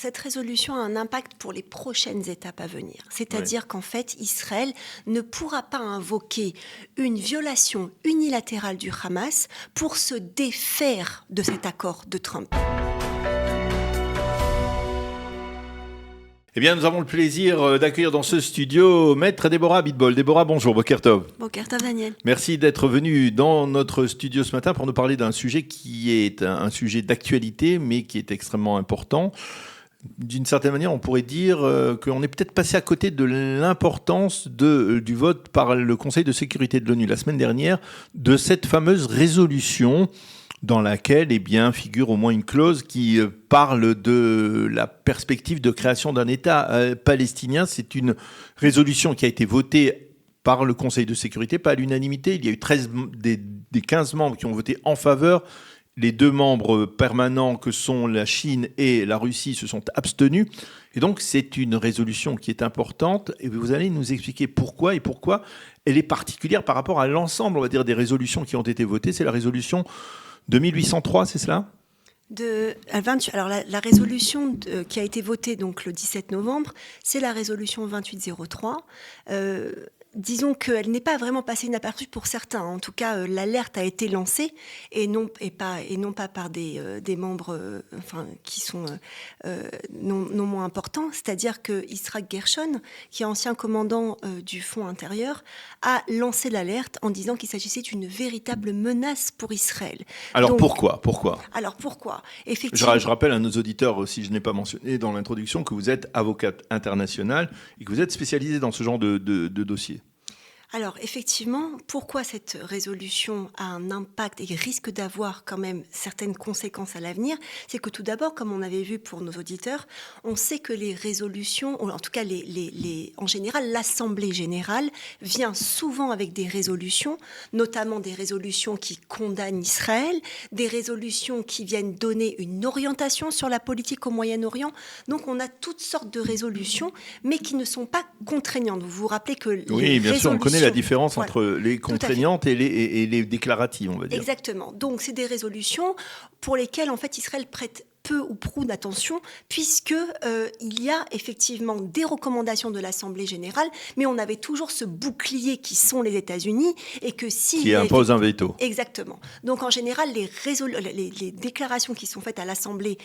cette résolution a un impact pour les prochaines étapes à venir. C'est-à-dire qu'en fait, Israël ne pourra pas invoquer une violation unilatérale du Hamas pour se défaire de cet accord de Trump. Eh bien, nous avons le plaisir d'accueillir dans ce studio Maître Déborah Abitbol. Déborah, bonjour, Boker Tov. Boker Tov, Daniel. Merci d'être venue dans notre studio ce matin pour nous parler d'un sujet qui est un sujet d'actualité, mais qui est extrêmement important. D'une certaine manière, on pourrait dire qu'on est peut-être passé à côté de l'importance du vote par le Conseil de sécurité de l'ONU la semaine dernière de cette fameuse résolution dans laquelle figure au moins une clause qui parle de la perspective de création d'un État palestinien. C'est une résolution qui a été votée par le Conseil de sécurité, pas à l'unanimité. Il y a eu 13 des 15 membres qui ont voté en faveur. Les 2 membres permanents que sont la Chine et la Russie se sont abstenus. Et donc, c'est une résolution qui est importante. Et vous allez nous expliquer pourquoi elle est particulière par rapport à l'ensemble, on va dire, des résolutions qui ont été votées. C'est la résolution 2803, c'est cela ? Alors la résolution qui a été votée donc, le 17 novembre, c'est la résolution 2803. Disons qu'elle n'est pas vraiment passée inaperçue pour certains. En tout cas, l'alerte a été lancée et non pas par des membres qui sont non moins importants. C'est-à-dire que Yitzhak Gershon, qui est ancien commandant du Front intérieur, a lancé l'alerte en disant qu'il s'agissait d'une véritable menace pour Israël. Alors donc, pourquoi ? Alors pourquoi ? Effectivement. Je rappelle à nos auditeurs, si je n'ai pas mentionné dans l'introduction, que vous êtes avocate internationale et que vous êtes spécialisée dans ce genre de dossier. Alors effectivement, pourquoi cette résolution a un impact et risque d'avoir quand même certaines conséquences à l'avenir ? C'est que tout d'abord, comme on avait vu pour nos auditeurs, on sait que les résolutions, ou en tout cas en général, l'Assemblée générale vient souvent avec des résolutions, notamment des résolutions qui condamnent Israël, des résolutions qui viennent donner une orientation sur la politique au Moyen-Orient. Donc on a toutes sortes de résolutions, mais qui ne sont pas contraignantes. Vous vous rappelez que oui, bien sûr, on connaît la différence entre les contraignantes et les déclaratives, on va dire. Exactement. Donc, c'est des résolutions pour lesquelles, en fait, Israël prête peu ou prou d'attention, puisque il y a effectivement des recommandations de l'Assemblée générale, mais on avait toujours ce bouclier qui sont les États-Unis, et que qui impose un veto. Exactement. Donc, en général, les déclarations qui sont faites à l'Assemblée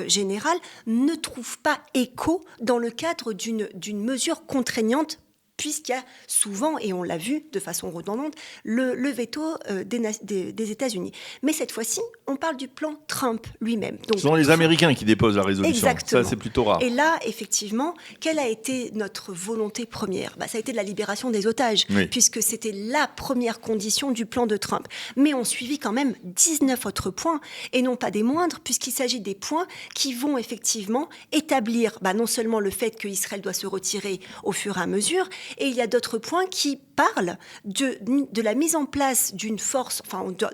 générale ne trouvent pas écho dans le cadre d'une mesure contraignante, puisqu'il y a souvent, et on l'a vu de façon redondante, le veto des États-Unis. Mais cette fois-ci, on parle du plan Trump lui-même. Donc, ce sont les Américains qui déposent la résolution. Exactement. Ça, c'est plutôt rare. Et là, effectivement, quelle a été notre volonté première ? Ça a été de la libération des otages, oui, puisque c'était la première condition du plan de Trump. Mais on suivit quand même 19 autres points, et non pas des moindres, puisqu'il s'agit des points qui vont effectivement établir non seulement le fait qu'Israël doit se retirer au fur et à mesure, et il y a d'autres points qui parlent de la mise en place d'une force,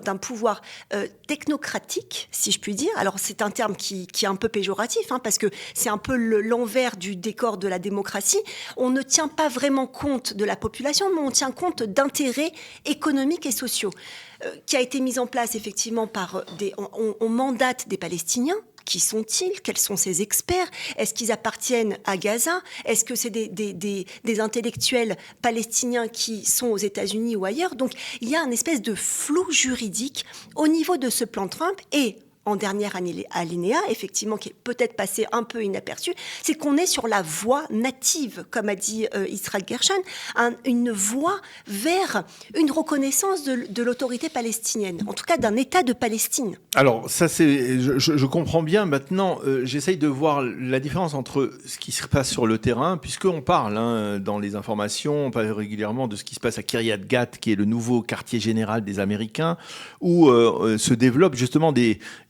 d'un pouvoir technocratique, si je puis dire. Alors, c'est un terme qui est un peu péjoratif, parce que c'est un peu l'envers du décor de la démocratie. On ne tient pas vraiment compte de la population, mais on tient compte d'intérêts économiques et sociaux, qui a été mis en place effectivement par on mandate des Palestiniens. Qui sont-ils ? Quels sont ces experts ? Est-ce qu'ils appartiennent à Gaza ? Est-ce que c'est des intellectuels palestiniens qui sont aux États-Unis ou ailleurs ? Donc, il y a une espèce de flou juridique au niveau de ce plan Trump. Et en dernière alinéa, effectivement, qui est peut-être passé un peu inaperçu, c'est qu'on est sur la voie native, comme a dit Yitzhak Gershon, une voie vers une reconnaissance de l'autorité palestinienne, en tout cas d'un État de Palestine. Alors, ça, je comprends bien. Maintenant, j'essaye de voir la différence entre ce qui se passe sur le terrain, puisqu'on parle dans les informations, on parle régulièrement de ce qui se passe à Kiryat Gat, qui est le nouveau quartier général des Américains, où se développent justement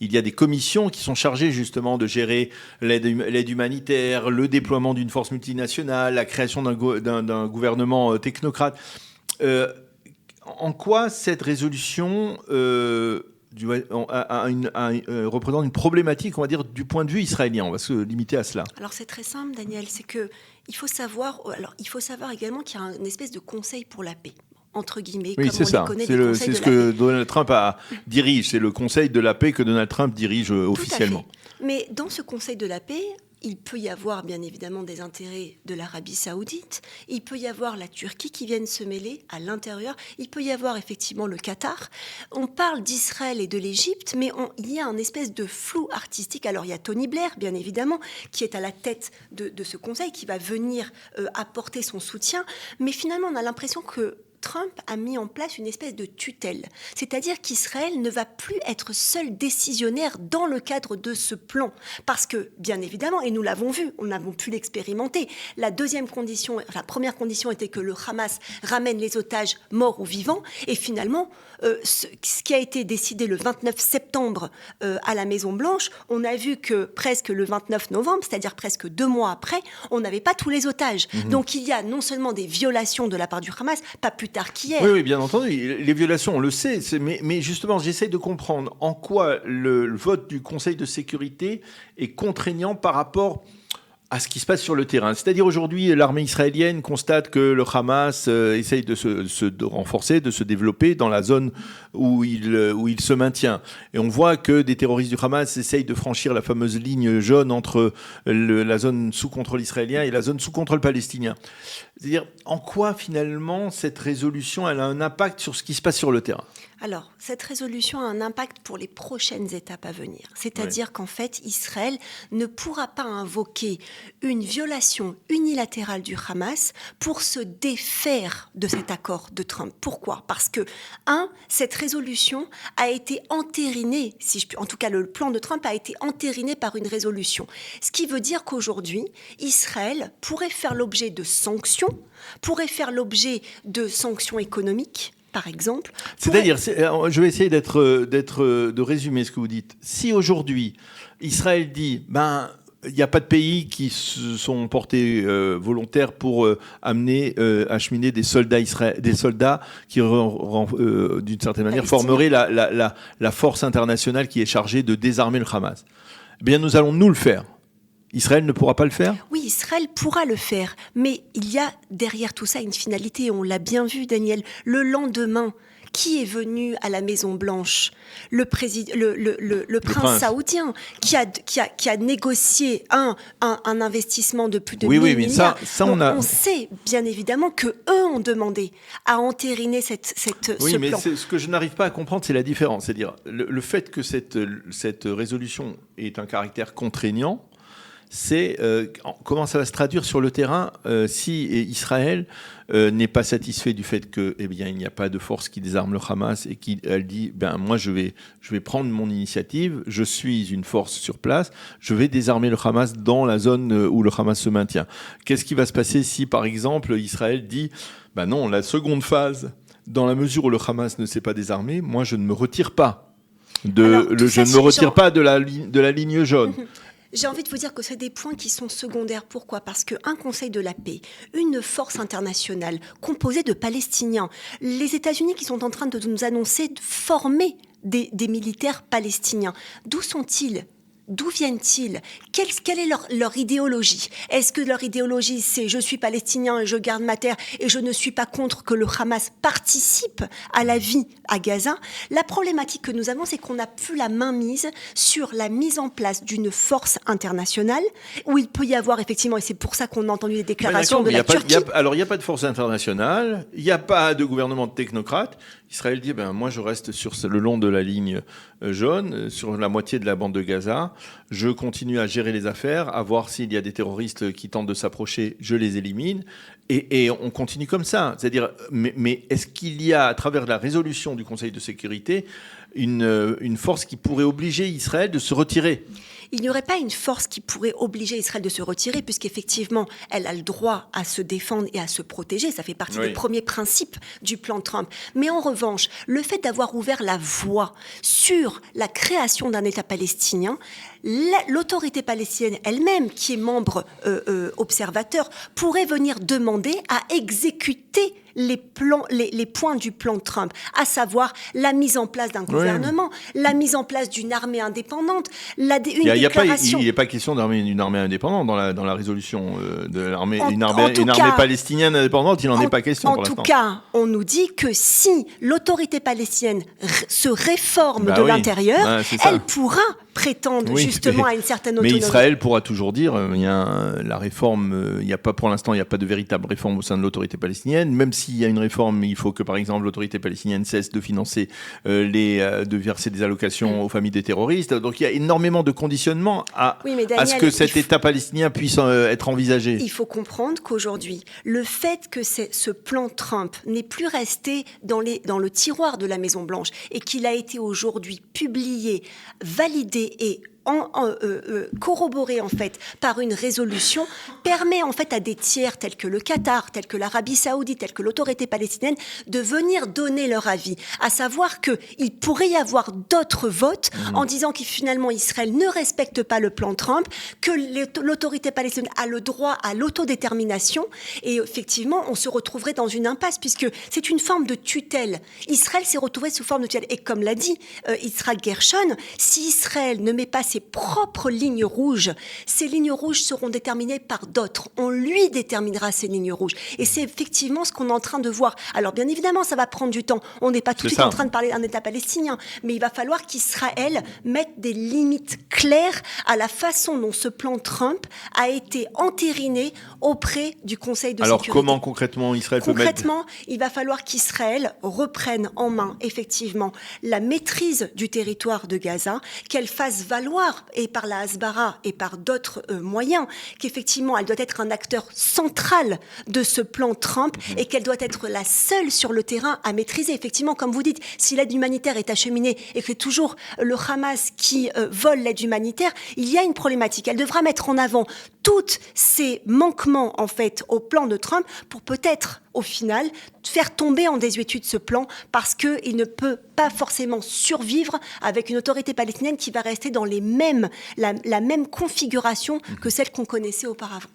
il y a des commissions qui sont chargées justement de gérer l'aide humanitaire, le déploiement d'une force multinationale, la création d'un gouvernement technocrate. En quoi cette résolution représente une problématique, on va dire, du point de vue israélien ? On va se limiter à cela. Alors c'est très simple, Daniel, c'est que il faut savoir également qu'il y a une espèce de conseil pour la paix. Entre guillemets, oui, comme c'est on ça. les connaît, C'est ce que Donald Trump dirige. C'est le Conseil de la paix que Donald Trump dirige officiellement. Mais dans ce Conseil de la paix, il peut y avoir bien évidemment des intérêts de l'Arabie Saoudite, il peut y avoir la Turquie qui viennent se mêler à l'intérieur, il peut y avoir effectivement le Qatar. On parle d'Israël et de l'Égypte, mais il y a un espèce de flou artistique. Alors il y a Tony Blair, bien évidemment, qui est à la tête de ce conseil, qui va venir apporter son soutien, mais finalement on a l'impression que Trump a mis en place une espèce de tutelle, c'est-à-dire qu'Israël ne va plus être seul décisionnaire dans le cadre de ce plan, parce que, bien évidemment, et nous l'avons vu, on avons pu l'expérimenter, la première condition était que le Hamas ramène les otages morts ou vivants, et finalement, ce qui a été décidé le 29 septembre à la Maison-Blanche, on a vu que presque le 29 novembre, c'est-à-dire presque 2 mois après, on n'avait pas tous les otages. Donc il y a non seulement des violations de la part du Hamas, pas plus tard qu'hier. Oui, bien entendu. Les violations, on le sait. Mais justement, j'essaie de comprendre en quoi le vote du Conseil de sécurité est contraignant par rapport à ce qui se passe sur le terrain. C'est-à-dire aujourd'hui, l'armée israélienne constate que le Hamas essaye de renforcer, de se développer dans la zone où il se maintient. Et on voit que des terroristes du Hamas essayent de franchir la fameuse ligne jaune entre la zone sous contrôle israélien et la zone sous contrôle palestinien. C'est-à-dire, en quoi finalement cette résolution elle a un impact sur ce qui se passe sur le terrain ? Alors, cette résolution a un impact pour les prochaines étapes à venir. C'est-à-dire qu'en fait, Israël ne pourra pas invoquer une violation unilatérale du Hamas pour se défaire de cet accord de Trump. Pourquoi ? Parce que, cette résolution a été entérinée, en tout cas le plan de Trump a été entériné par une résolution. Ce qui veut dire qu'aujourd'hui, Israël pourrait faire l'objet de sanctions, pourrait faire l'objet de sanctions économiques, par exemple. C'est-à-dire, je vais essayer de résumer ce que vous dites. Si aujourd'hui, Israël dit, il n'y a pas de pays qui se sont portés volontaires pour acheminer des soldats qui, d'une certaine manière, formeraient la force internationale qui est chargée de désarmer le Hamas. Eh bien, nous allons nous le faire. Israël ne pourra pas le faire ? Oui, Israël pourra le faire, mais il y a derrière tout ça une finalité, on l'a bien vu, Daniel. Le lendemain, qui est venu à la Maison-Blanche ? Le prince saoudien, qui a négocié un investissement de plus de 1 000 milliards. On sait bien évidemment qu'eux ont demandé à entériner ce plan. Oui, mais ce que je n'arrive pas à comprendre, c'est la différence. C'est-à-dire, le fait que cette résolution ait un caractère contraignant, c'est comment ça va se traduire sur le terrain si Israël n'est pas satisfait du fait que, il n'y a pas de force qui désarme le Hamas et qu'elle dit, moi je vais prendre mon initiative, je suis une force sur place, je vais désarmer le Hamas dans la zone où le Hamas se maintient. Qu'est-ce qui va se passer si, par exemple, Israël dit, non, la seconde phase, dans la mesure où le Hamas ne s'est pas désarmé, moi je ne me retire pas de la ligne jaune. J'ai envie de vous dire que c'est des points qui sont secondaires. Pourquoi ? Parce qu'un Conseil de la paix, une force internationale composée de Palestiniens, les États-Unis qui sont en train de nous annoncer de former des militaires palestiniens, d'où sont-ils ? D'où viennent-ils ? Quelle est leur idéologie ? Est-ce que leur idéologie, c'est « je suis palestinien et je garde ma terre et je ne suis pas contre que le Hamas participe à la vie à Gaza ?» La problématique que nous avons, c'est qu'on n'a plus la main mise sur la mise en place d'une force internationale où il peut y avoir effectivement, et c'est pour ça qu'on a entendu les déclarations de la Turquie. Alors, il n'y a pas de force internationale, il n'y a pas de gouvernement de technocrates. Israël dit, moi je reste sur le long de la ligne jaune, sur la moitié de la bande de Gaza. Je continue à gérer les affaires, à voir s'il y a des terroristes qui tentent de s'approcher, je les élimine. Et on continue comme ça. C'est-à-dire, mais est-ce qu'il y a, à travers la résolution du Conseil de sécurité, une force qui pourrait obliger Israël de se retirer ? Il n'y aurait pas une force qui pourrait obliger Israël de se retirer, puisqu'effectivement, elle a le droit à se défendre et à se protéger. Ça fait partie des premiers principes du plan Trump. Mais en revanche, le fait d'avoir ouvert la voie sur la création d'un État palestinien, l'autorité palestinienne elle-même, qui est membre observateur, pourrait venir demander à exécuter les points du plan Trump, à savoir la mise en place d'un gouvernement, la mise en place d'une armée indépendante, Il n'est pas question d'une armée indépendante dans la résolution de l'armée. Une armée palestinienne indépendante, il n'en est pas question pour l'instant. En tout cas, on nous dit que si l'autorité palestinienne se réforme de l'intérieur, elle pourra prétendent justement à une certaine autonomie. Mais Israël pourra toujours dire, la réforme, il n'y a pas pour l'instant, il n'y a pas de véritable réforme au sein de l'autorité palestinienne. Même s'il y a une réforme, il faut que par exemple l'autorité palestinienne cesse de financer de verser des allocations aux familles des terroristes. Donc il y a énormément de conditionnements à ce que cet État palestinien puisse être envisagé. Il faut comprendre qu'aujourd'hui, le fait que ce plan Trump n'est plus resté dans le tiroir de la Maison-Blanche et qu'il a été aujourd'hui publié, validé et corroboré en fait par une résolution, permet en fait à des tiers tels que le Qatar, tels que l'Arabie Saoudite, tels que l'autorité palestinienne de venir donner leur avis, à savoir qu'il pourrait y avoir d'autres votes en disant que finalement Israël ne respecte pas le plan Trump, que l'autorité palestinienne a le droit à l'autodétermination, et effectivement on se retrouverait dans une impasse puisque c'est une forme de tutelle. Israël s'est retrouvé sous forme de tutelle et comme l'a dit Yitzhak Gershon, si Israël ne met pas ses propres lignes rouges, ces lignes rouges seront déterminées par d'autres. On lui déterminera ces lignes rouges. Et c'est effectivement ce qu'on est en train de voir. Alors bien évidemment, ça va prendre du temps. On n'est pas tout de suite en train de parler d'un État palestinien, mais il va falloir qu'Israël mette des limites claires à la façon dont ce plan Trump a été entériné auprès du Conseil de sécurité. Alors comment concrètement Israël peut mettre... Concrètement, il va falloir qu'Israël reprenne en main effectivement la maîtrise du territoire de Gaza, qu'elle fasse valoir et par la Hasbara et par d'autres moyens, qu'effectivement elle doit être un acteur central de ce plan Trump et qu'elle doit être la seule sur le terrain à maîtriser. Effectivement, comme vous dites, si l'aide humanitaire est acheminée et que c'est toujours le Hamas qui vole l'aide humanitaire, il y a une problématique. Elle devra mettre en avant tous ces manquements en fait au plan de Trump pour peut-être au final faire tomber en désuétude ce plan parce qu'il ne peut pas forcément survivre avec une autorité palestinienne qui va rester dans la même configuration que celle qu'on connaissait auparavant.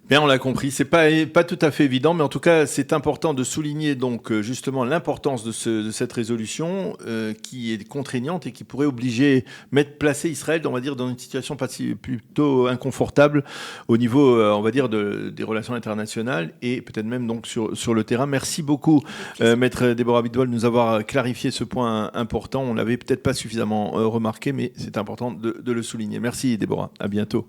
Bien, on l'a compris, c'est pas tout à fait évident, mais en tout cas, c'est important de souligner donc justement l'importance de cette résolution qui est contraignante et qui pourrait placer Israël, on va dire, dans une situation plutôt inconfortable au niveau, on va dire, des relations internationales et peut-être même donc sur le terrain. Merci beaucoup, Maître Déborah Bidwal, de nous avoir clarifié ce point important. On l'avait peut-être pas suffisamment remarqué, mais c'est important de le souligner. Merci, Déborah. À bientôt.